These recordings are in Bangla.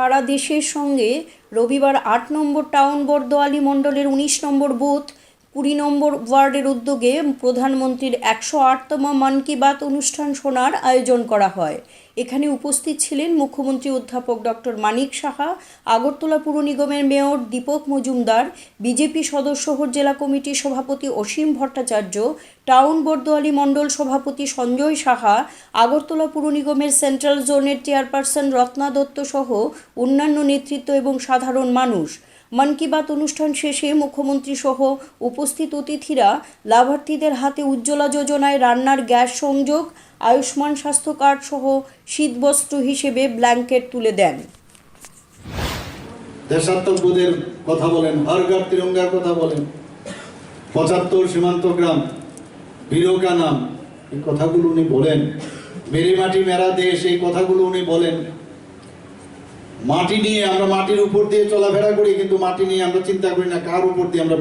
সারা দেশের সঙ্গে রবিবার ৮ নম্বর টাউন বরদোয়ালি মণ্ডলের ১৯ নম্বর বুথ ২০ নম্বর ওয়ার্ডের উদ্যোগে প্রধানমন্ত্রীর ১০৮তম মন কি বাত অনুষ্ঠান শোনার আয়োজন করা হয়। এখানে উপস্থিত ছিলেন মুখ্যমন্ত্রী অধ্যাপক ডক্টর মানিক সাহা, আগরতলা পুর নিগমের মেয়র দীপক মজুমদার, বিজেপি সদস্যহর জেলা কমিটির সভাপতি অসীম ভট্টাচার্য, টাউন বরদোয়ালি মণ্ডল সভাপতি সঞ্জয় সাহা, আগরতলা পুর নিগমের সেন্ট্রাল জোনের চেয়ারপারসন রত্না দত্ত সহ অন্যান্য নেতৃত্ব এবং সাধারণ মানুষ। মন কি বাত অনুষ্ঠান শেষে মুখ্যমন্ত্রী সহ উপস্থিত অতিথিরা লাভার্থীদের হাতে উজ্জ্বলা যোজনায় রান্নার গ্যাস সংযোগ, আয়ুষ্মান স্বাস্থ্য কার্ড সহ শীতবস্ত্র হিসেবে ব্ল্যাঙ্কেট তুলে দেন। দেশাত্মবোধের কথা বলেন, হর ঘর তিরঙ্গার কথা বলেন, ৭৫ সীমান্ত গ্রাম, বীরো কা নাম, এই কথাগুলো উনি বলেন। মেরি মাটি মেরা দেশ, এই কথাগুলো উনি বলেন। মাটি নিয়ে আমরা মাটির উপর দিয়ে চলাফেরা করি, কিন্তু মাটি নিয়ে আমরা চিন্তা করি না কার উপর দিয়ে আমরা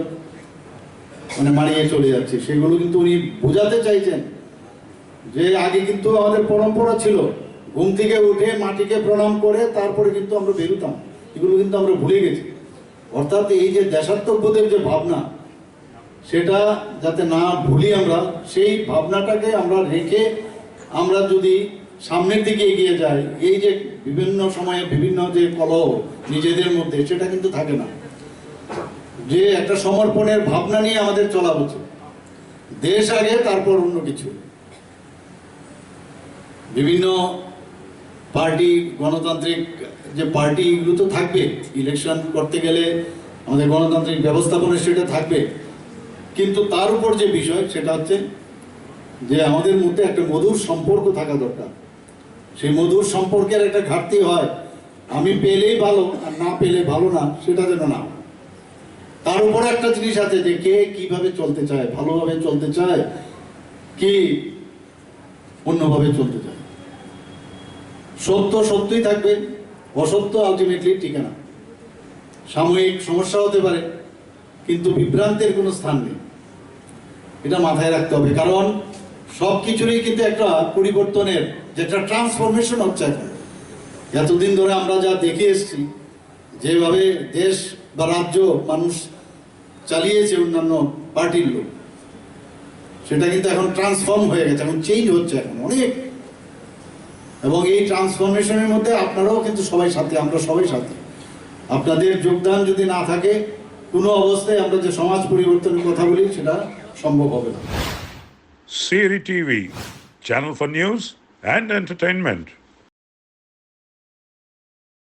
মারিয়ে চলে যাচ্ছি। সেগুলো কিন্তু উনি বোঝাতে চাইছেন যে আগে কিন্তু আমাদের পরম্পরা ছিল ঘুম থেকে উঠে মাটিকে প্রণাম করে তারপরে কিন্তু আমরা বেরোতাম। এগুলো কিন্তু আমরা ভুলে গেছি। অর্থাৎ এই যে দেশাত্মবোধের যে ভাবনা, সেটা যাতে না ভুলি আমরা, সেই ভাবনাটাকে আমরা রেখে আমরা যদি সামনের দিকে এগিয়ে যাই, এই যে বিভিন্ন সময়ে বিভিন্ন যে কলহ নিজেদের মধ্যে, সেটা কিন্তু থাকে না। যে একটা সমর্পণের ভাবনা নিয়ে আমাদের চলা উচিত। দেশ আগে, তারপর অন্য কিছু। বিভিন্ন পার্টি, গণতান্ত্রিক যে পার্টি, এগুলো তো থাকবে। ইলেকশন করতে গেলে আমাদের গণতান্ত্রিক ব্যবস্থাপনা সেটা থাকবে, কিন্তু তার উপর যে বিষয় সেটা হচ্ছে যে আমাদের মধ্যে একটা মধুর সম্পর্ক থাকা দরকার। সেই মধুর সম্পর্কের একটা ঘাটতি হয়, আমি পেলেই ভালো আর না পেলে ভালো না, সেটা যেন না। তার উপরে একটা জিনিস আছে যে কে কিভাবে চলতে চায়, ভালোভাবে চলতে চায় কি অন্যভাবে চলতে চায়। সত্য সত্যই থাকবে, অসত্য আলটিমেটলি টিকে না। সাময়িক সমস্যা হতে পারে, কিন্তু বিভ্রান্তের কোনো স্থান নেই। এটা মাথায় রাখতে হবে, কারণ সব কিছুরই কিন্তু একটা পরিবর্তনের যে একটা ট্রান্সফরমেশন হচ্ছে এখন। এতদিন ধরে আমরা যা দেখে এসেছি, যেভাবে দেশ বা রাজ্য মানুষ চালিয়েছে অন্যান্য পার্টির লোক, সেটা কিন্তু এখন ট্রান্সফর্ম হয়ে গেছে, এখন চেঞ্জ হচ্ছে এখন অনেক। এবং এই ট্রান্সফরমেশনের মধ্যে আপনারাও কিন্তু সবাই সাথে, আমরা সবাই সাথে। আপনাদের যোগদান যদি না থাকে, কোনো অবস্থায় আমরা যে সমাজ পরিবর্তনের কথা বলি সেটা সম্ভব হবে না। CRI TV, channel for news and entertainment.